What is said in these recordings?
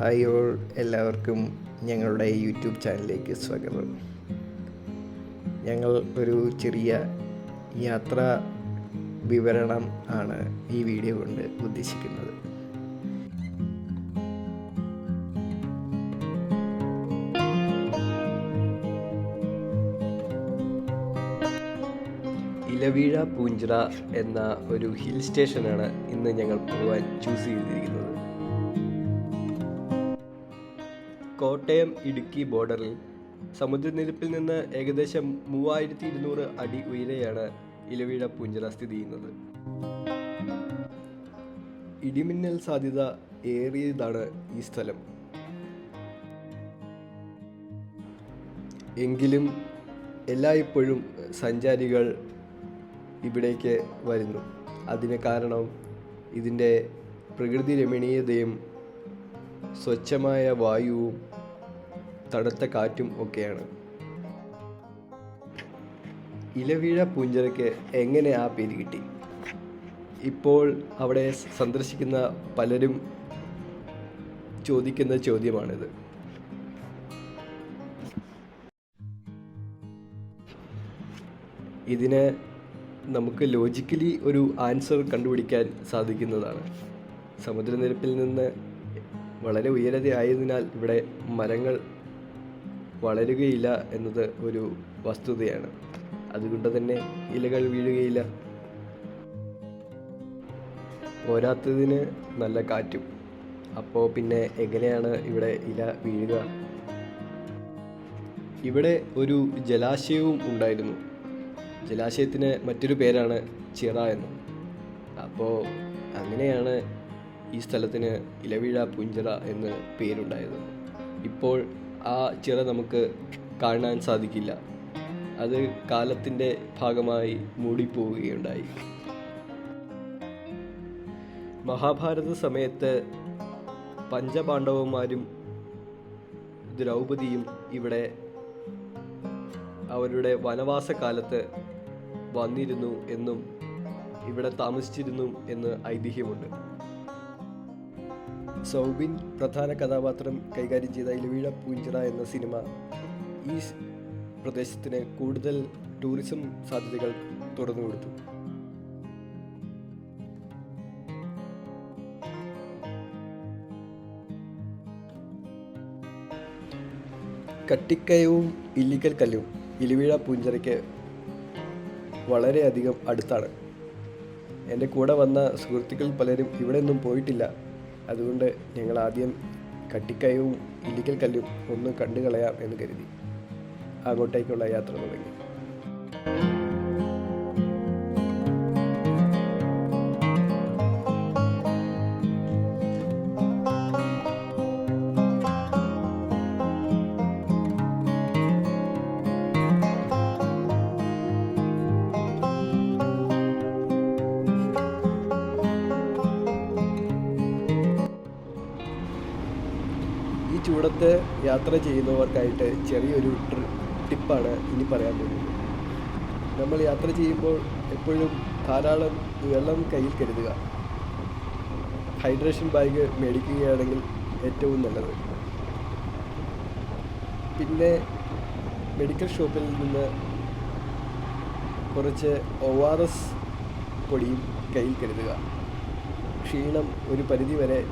Hi all, എല്ലാവർക്കും ഞങ്ങളുടെ YouTube ചാനലിലേക്ക് സ്വാഗതം. ഞങ്ങൾ ഒരു ചെറിയ യാത്രാ വിവരണം ആണ് ഈ വീഡിയോ കൊണ്ട് ഉദ്ദേശിക്കുന്നത്. ഇലവീഴ പൂഞ്ചിറ എന്ന ഒരു ഹിൽ സ്റ്റേഷനാണ് ഇന്ന് ഞങ്ങൾ പോകാൻ ചൂസ് ചെയ്തിരിക്കുന്നത്. കോട്ടയം ഇടുക്കി ബോർഡറിൽ സമുദ്രനിരപ്പിൽ നിന്ന് ഏകദേശം 3200 അടി ഉയരെയാണ് ഇലവീഴ പൂഞ്ചിറ സ്ഥിതി ചെയ്യുന്നത്. ഇടിമിന്നൽ സാധ്യത ഏറിയതാണ് ഈ സ്ഥലം. എങ്കിലും എല്ലായ്പ്പോഴും സഞ്ചാരികൾ ഇവിടേക്ക് വരുന്നു. അതിന് കാരണം ഇതിൻ്റെ പ്രകൃതി രമണീയതയും സ്വച്ഛമായ വായുവും തണുത്ത കാറ്റും ഒക്കെയാണ്. ഇലവീഴ പൂഞ്ചിറയ്ക്ക് എങ്ങനെ ആ പേര് കിട്ടി? ഇപ്പോൾ അവിടെ സന്ദർശിക്കുന്ന പലരും ചോദിക്കുന്ന ചോദ്യമാണിത്. ഇതിന് നമുക്ക് ലോജിക്കലി ഒരു ആൻസർ കണ്ടുപിടിക്കാൻ സാധിക്കുന്നതാണ്. സമുദ്രനിരപ്പിൽ നിന്ന് വളരെ ഉയരതയായതിനാൽ ഇവിടെ മരങ്ങൾ വളരുകയില്ല എന്നത് ഒരു വസ്തുതയാണ്. അതുകൊണ്ട് തന്നെ ഇലകൾ വീഴുകയില്ല. പോരാത്തതിന് നല്ല കാറ്റും. അപ്പോൾ പിന്നെ എങ്ങനെയാണ് ഇവിടെ ഇല വീഴുക? ഇവിടെ ഒരു ജലാശയവും ഉണ്ടായിരുന്നു. ജലാശയത്തിന് മറ്റൊരു പേരാണ് ചിറ എന്ന്. അപ്പോൾ അങ്ങനെയാണ് ഈ സ്ഥലത്തിന് ഇലവീഴ പൂഞ്ചിറ എന്ന് പേരുണ്ടായത്. ഇപ്പോൾ ആ ചിറ നമുക്ക് കാണാൻ സാധിക്കില്ല. അത് കാലത്തിൻ്റെ ഭാഗമായി മൂടിപ്പോവുകയുണ്ടായി. മഹാഭാരത സമയത്ത് പഞ്ചപാണ്ഡവന്മാരും ദ്രൗപദിയും ഇവിടെ അവരുടെ വനവാസകാലത്ത് വന്നിരുന്നു എന്നും ഇവിടെ താമസിച്ചിരുന്നു എന്ന് ഐതിഹ്യമുണ്ട്. സൗബിൻ പ്രധാന കഥാപാത്രം കൈകാര്യം ചെയ്ത ഇലവീഴ പൂഞ്ചിറ എന്ന സിനിമ ഈ പ്രദേശത്തിന് കൂടുതൽ ടൂറിസം സാധ്യതകൾ തുറന്നു കൊടുത്തു. കട്ടിക്കയവും ഇല്ലിക്കൽ കല്ലും ഇലവീഴ പൂഞ്ചിറയ്ക്ക് വളരെയധികം അടുത്താണ്. എൻ്റെ കൂടെ വന്ന സുഹൃത്തുക്കൾ പലരും ഇവിടെ ഒന്നും പോയിട്ടില്ല. അതുകൊണ്ട് ഞങ്ങൾ ആദ്യം കട്ടിക്കയവും ഇല്ലിക്കൽ കല്ലും ഒന്ന് കണ്ടു കളയാം എന്ന് കരുതി അങ്ങോട്ടേക്കുള്ള യാത്ര തുടങ്ങി. ഈ ചൂടത്ത് യാത്ര ചെയ്യുന്നവർക്കായിട്ട് ചെറിയൊരു ടിപ്പാണ് ഇനി പറയാൻ പോകുന്നത്. നമ്മൾ യാത്ര ചെയ്യുമ്പോൾ എപ്പോഴും ധാരാളം വെള്ളം കയ്യിൽ കരുതുക. ഹൈഡ്രേഷൻ ബാഗ് മേടിക്കുകയാണെങ്കിൽ ഏറ്റവും നല്ലത്. പിന്നെ മെഡിക്കൽ ഷോപ്പിൽ നിന്ന് കുറച്ച് ORS പൊടിയും കയ്യിൽ കരുതുക. ക്ഷീണം ഒരു പരിധിവരെ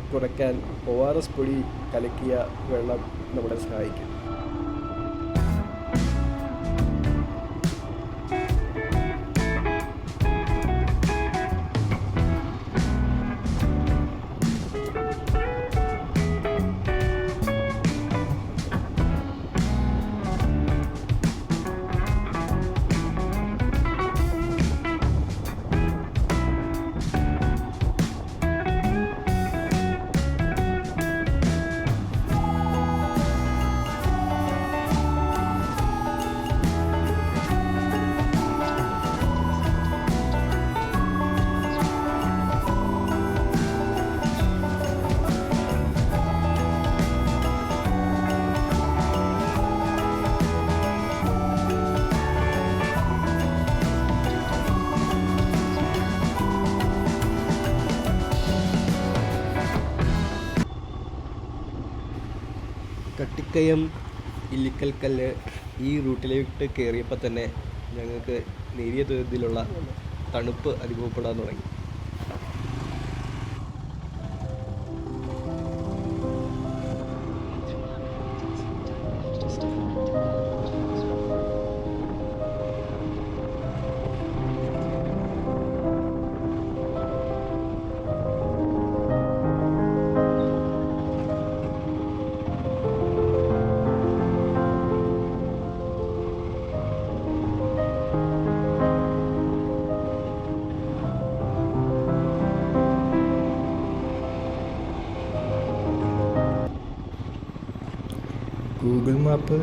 കുറയ്ക്കാൻ ORS പൊടി കലക്കിയ വെള്ളം നമ്മളെ സഹായിക്കും. കട്ടിക്കയം ഇല്ലിക്കൽ കല്ല് ഈ റൂട്ടിലേക്ക് കയറിയപ്പോൾ തന്നെ ഞങ്ങൾക്ക് നേരിയ തോതിലുള്ള തണുപ്പ് അനുഭവപ്പെടാൻ തുടങ്ങി. ഗൂഗിൾ മാപ്പ്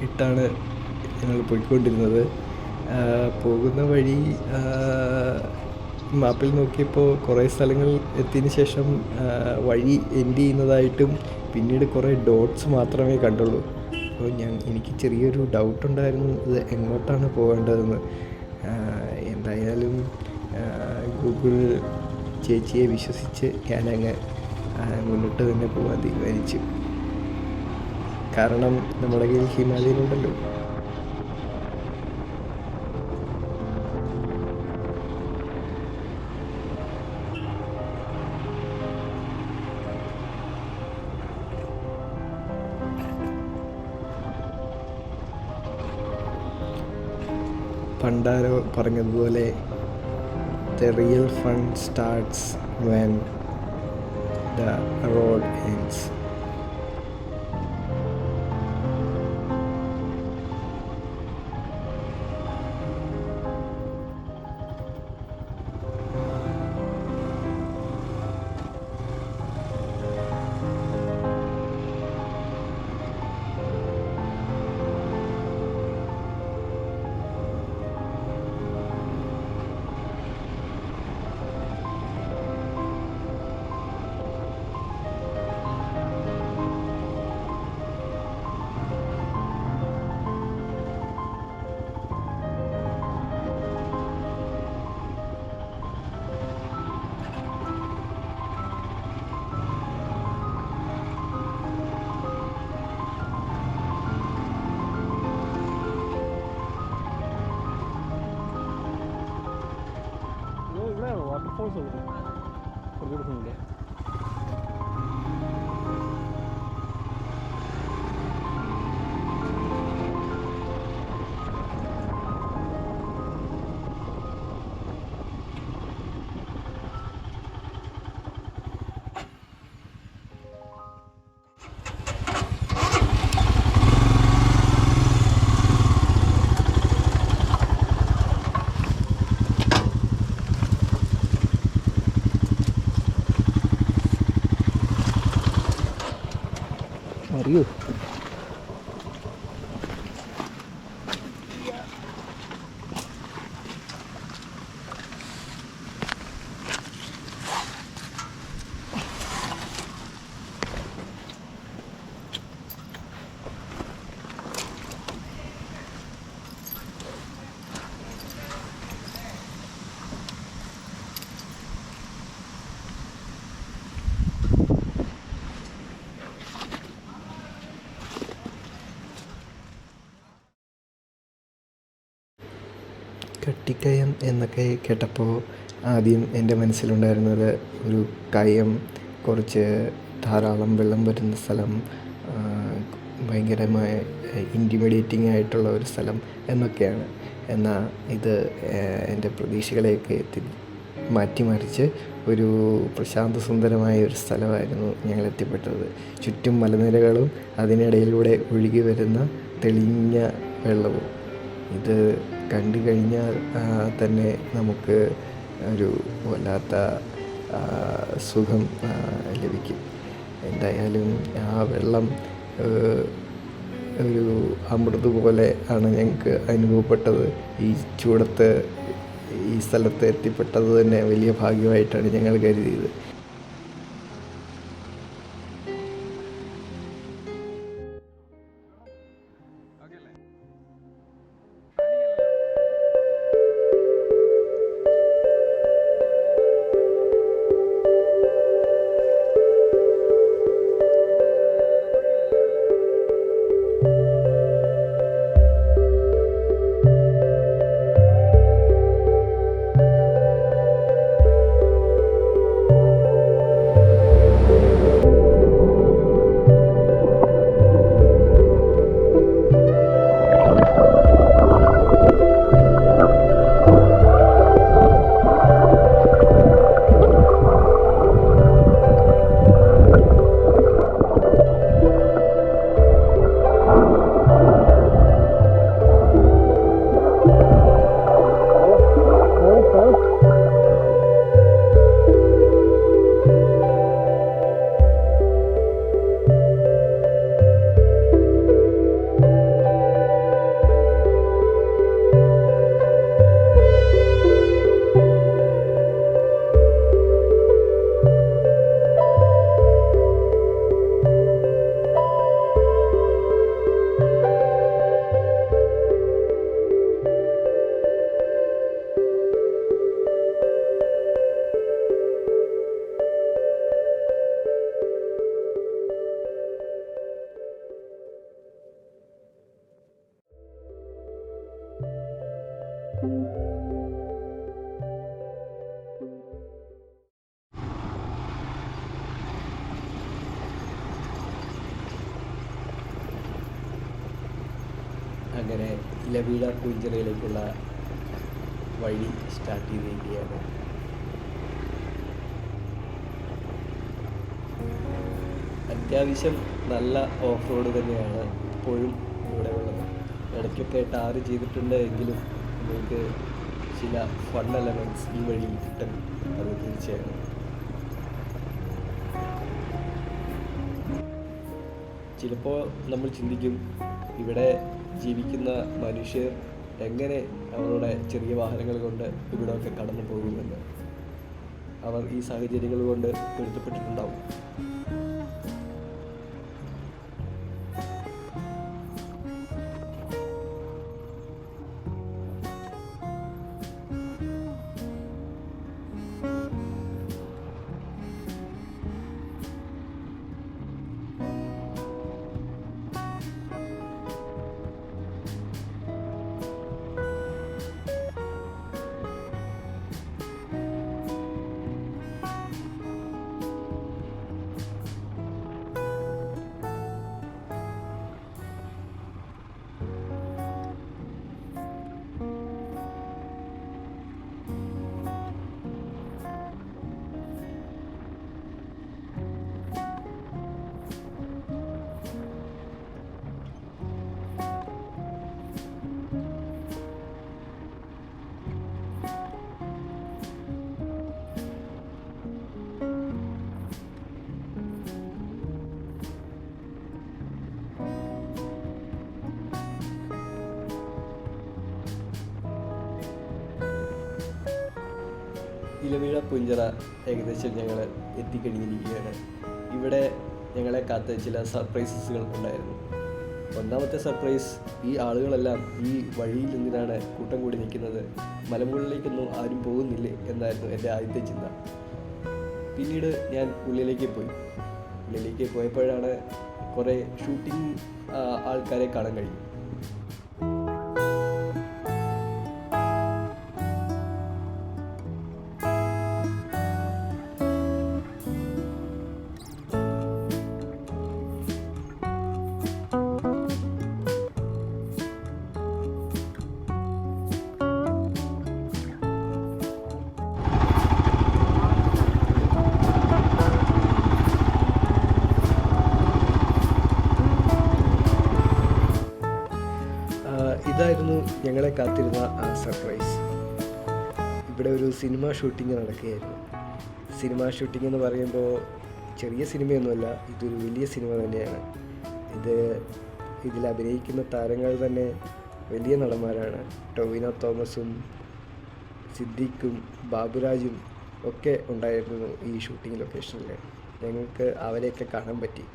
ഇട്ടാണ് ഞങ്ങൾ പോയിക്കൊണ്ടിരുന്നത്. പോകുന്ന വഴി മാപ്പിൽ നോക്കിയപ്പോൾ കുറേ സ്ഥലങ്ങൾ എത്തിയതിന് ശേഷം വഴി എൻഡ് ചെയ്യുന്നതായിട്ടും പിന്നീട് കുറേ ഡോട്ട്സ് മാത്രമേ കണ്ടുള്ളൂ. അപ്പോൾ എനിക്ക് ചെറിയൊരു ഡൗട്ടുണ്ടായിരുന്നു ഇത് എങ്ങോട്ടാണ് പോകേണ്ടതെന്ന്. എന്തായാലും ഗൂഗിൾ ചേച്ചിയെ വിശ്വസിച്ച് ഞാനങ്ങ് മുന്നോട്ട് തന്നെ പോകാൻ തീരുമാനിച്ചു. കാരണം നമ്മുടെ കയ്യിൽ ഹിമാലയൻ ഉണ്ടല്ലോ. പണ്ടാരോ പറഞ്ഞതുപോലെ the real fun starts when the road ends. Waterfalls ഉള്ളത് കുറച്ചുകൂടെ സമയമില്ല. അറിയോ കട്ടിക്കയം എന്നൊക്കെ കേട്ടപ്പോൾ ആദ്യം എൻ്റെ മനസ്സിലുണ്ടായിരുന്നത് ഒരു കയം, കുറച്ച് ധാരാളം വെള്ളം വരുന്ന സ്ഥലം, ഭയങ്കരമായ ഇൻറ്റിമിഡേറ്റിംഗ് ആയിട്ടുള്ള ഒരു സ്ഥലം എന്നൊക്കെയാണ്. എന്നാൽ ഇത് എൻ്റെ പ്രതീക്ഷകളെയൊക്കെ മാറ്റിമറിച്ച് ഒരു പ്രശാന്ത സുന്ദരമായ ഒരു സ്ഥലമായിരുന്നു ഞങ്ങൾ എത്തിപ്പെട്ടത്. ചുറ്റും മലനിരകളും അതിനിടയിലൂടെ ഒഴുകി വരുന്ന തെളിഞ്ഞ വെള്ളവും. ഇത് കണ്ടു കഴിഞ്ഞാൽ തന്നെ നമുക്ക് ഒരു വല്ലാത്ത സുഖം ലഭിക്കും. എന്തായാലും ആ വെള്ളം ഒരു അമൃത് പോലെ ആണ് ഞങ്ങൾക്ക് അനുഭവപ്പെട്ടത്. ഈ ചൂടത്ത് ഈ സ്ഥലത്ത് എത്തിപ്പെട്ടത് തന്നെ വലിയ ഭാഗ്യമായിട്ടാണ് ഞങ്ങൾ കരുതിയത്. അങ്ങനെ ഇലവീഴ പൂഞ്ചിറയിലേക്കുള്ള വഴി സ്റ്റാർട്ട് ചെയ്തിരിക്കുകയാണ്. അത്യാവശ്യം നല്ല ഓഫ് റോഡ് തന്നെയാണ് ഇപ്പോഴും ഇവിടെ ഉള്ളത്. ഇടയ്ക്കൊക്കെ ടാർ ചെയ്തിട്ടുണ്ട് എങ്കിലും നമുക്ക് ചില ഫൺ എലമെൻറ്റ്സ് ഈ വഴിയിൽ കിട്ടും, അത് തീർച്ചയായും. ചിലപ്പോൾ നമ്മൾ ചിന്തിക്കും, ഇവിടെ ജീവിക്കുന്ന മനുഷ്യർ എങ്ങനെ അവരുടെ ചെറിയ വാഹനങ്ങൾ കൊണ്ട് ഇവിടെയൊക്കെ കടന്നു പോകുമെന്ന്. അവർ ഈ സാഹചര്യങ്ങൾ കൊണ്ട് പൊരുത്തപ്പെട്ടിട്ടുണ്ടാവും. ഇലവീഴ പൂഞ്ചിറ ഏകദേശം ഞങ്ങൾ എത്തിക്കഴിഞ്ഞിരിക്കുകയാണ്. ഇവിടെ ഞങ്ങളെ കാത്ത് ചില സർപ്രൈസസുകൾ ഉണ്ടായിരുന്നു. ഒന്നാമത്തെ സർപ്രൈസ്, ഈ ആളുകളെല്ലാം ഈ വഴിയിൽ എന്തിനാണ് കൂട്ടം കൂടി നിൽക്കുന്നത്, മലമുകളിലേക്കൊന്നും ആരും പോകുന്നില്ലേ എന്നായിരുന്നു എൻ്റെ ആദ്യത്തെ ചിന്ത. പിന്നീട് ഞാൻ ഉള്ളിലേക്ക് പോയപ്പോഴാണ് കുറേ ഷൂട്ടിംഗ് ആൾക്കാരെ കാണാൻ കഴിഞ്ഞു. ഇതായിരുന്നു ഞങ്ങളെ കാത്തിരുന്ന ആ സർപ്രൈസ്. ഇവിടെ ഒരു സിനിമ ഷൂട്ടിംഗ് നടക്കുകയായിരുന്നു. സിനിമ ഷൂട്ടിംഗ് എന്ന് പറയുമ്പോൾ ചെറിയ സിനിമയൊന്നുമല്ല, ഇതൊരു വലിയ സിനിമ തന്നെയാണ്. ഇതിൽ അഭിനയിക്കുന്ന താരങ്ങൾ തന്നെ വലിയ നടന്മാരാണ്. ടൊവിനോ തോമസും സിദ്ദീഖും ബാബുരാജും ഒക്കെ ഉണ്ടായിരുന്നു ഈ ഷൂട്ടിംഗ് ലൊക്കേഷനിൽ. ഞങ്ങൾക്ക് അവരെയൊക്കെ കാണാൻ പറ്റി.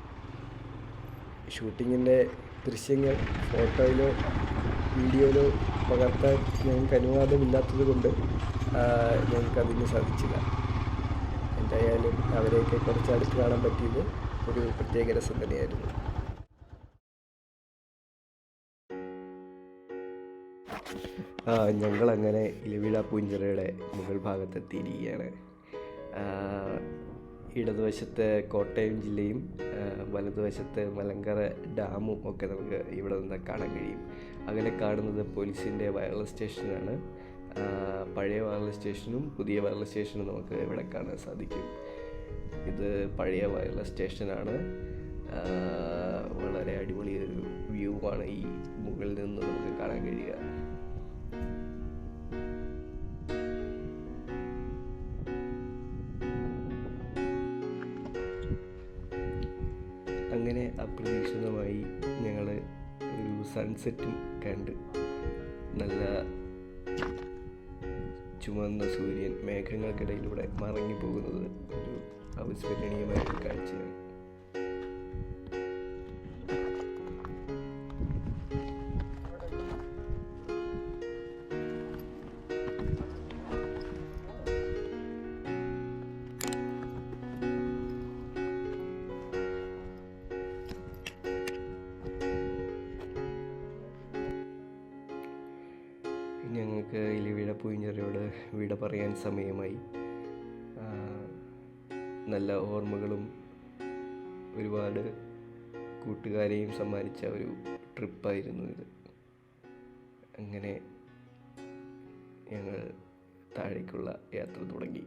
ഷൂട്ടിങ്ങിൻ്റെ ദൃശ്യങ്ങൾ ഫോട്ടോയിലോ വീഡിയോയിലോ പകർത്താൻ ഞങ്ങൾക്ക് അനുവാദമില്ലാത്തത് കൊണ്ട് ഞങ്ങൾക്കതിന് സാധിച്ചില്ല. എന്തായാലും അവരെയൊക്കെ കുറച്ച് അടുത്ത് കാണാൻ പറ്റിയത് ഒരു പ്രത്യേക രസം തന്നെയായിരുന്നു. ഞങ്ങളങ്ങനെ ഇലവീഴ പൂഞ്ചിറയുടെ മുകൾ ഭാഗത്തെത്തിയിരിക്കുകയാണ്. ഇടതുവശത്ത് കോട്ടയം ജില്ലയും വലതുവശത്ത് മലങ്കര ഡാമും ഒക്കെ നമുക്ക് ഇവിടെ നിന്ന് കാണാൻ കഴിയും. അങ്ങനെ കാണുന്നത് പോലീസിൻ്റെ വയർലെസ് സ്റ്റേഷനാണ്. പഴയ വയർലെസ് സ്റ്റേഷനും പുതിയ വയർലെസ് സ്റ്റേഷനും നമുക്ക് ഇവിടെ കാണാൻ സാധിക്കും. ഇത് പഴയ വയർലെസ് സ്റ്റേഷനാണ്. വളരെ അടിപൊളി ഒരു വ്യൂ ആണ് ഈ മുകളിൽ നിന്ന് നമുക്ക് കാണാൻ കഴിയുക. അങ്ങനെ അപ്രതീക്ഷിതമായി ഞങ്ങൾ ഒരു സൺസെറ്റും കണ്ട്, നല്ല ചുമന്ന സൂര്യൻ മേഘങ്ങൾക്കിടയിലൂടെ മറങ്ങി പോകുന്നത് ഒരു അവിസ്മരണീയമായ ഒരു കാഴ്ചയാണ്. ഞങ്ങൾക്ക് ഇലവീഴ പൂഞ്ചിറയോട് വിട പറയാൻ സമയമായി. നല്ല ഓർമ്മകളും ഒരുപാട് കൂട്ടുകാരെയും സമ്മാനിച്ച ഒരു ട്രിപ്പായിരുന്നു ഇത്. അങ്ങനെ ഞങ്ങൾ താഴേക്കുള്ള യാത്ര തുടങ്ങി.